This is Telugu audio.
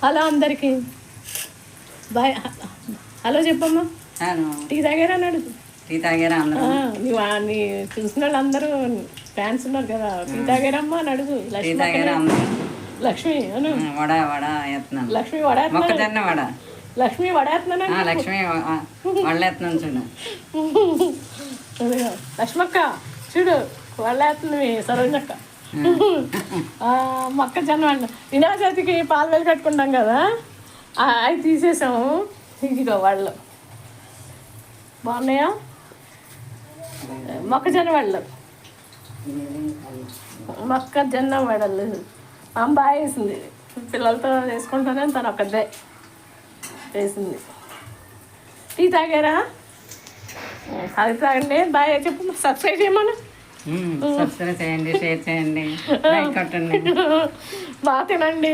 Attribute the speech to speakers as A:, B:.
A: హలో అందరికి బాయ్. హలో చెప్పమ్మా. టీ తాగారా అని అడుగు.
B: టీ తాగారా అందరూ?
A: నీ చూసిన వాళ్ళందరూ ఫ్యాన్స్ ఉన్నారు కదా. టీ తాగారమ్మా అని అడుగు.
B: టీ తాగారా అందరూ?
A: లక్ష్మి అను.
B: వడ వడ వేస్తున్నాను.
A: లక్ష్మి వడ
B: మొక్కజొన్న వడ.
A: లక్ష్మి వడ వేస్తున్నాను.
B: లక్ష్మి వడ వేస్తున్నాను చూడు.
A: లక్ష్మక్క చూడు వడ వేస్తుంది సరోజక్క. మొక్కజొన్న వంట వినాయక చవితికి పాలు వెళ్ళి కట్టుకుంటాం కదా, అవి తీసేసాము. ఇదిగో వాళ్ళు బాగున్నాయా? మొక్కజొన్న వడలు, మొక్కజొన్న వడలు అమ్మ బాగా వేసింది. పిల్లలతో వేసుకుంటానే తను ఒక్కదే వేసింది. టీ తాగారా? అది తాగండి. బాయ్ చెప్పు. సబ్స్క్రైబ్ చేయమను.
B: సబ్స్క్రైబ్ చేయండి, షేర్ చేయండి, లైక్ కొట్టండి.
A: బాగా తినండి.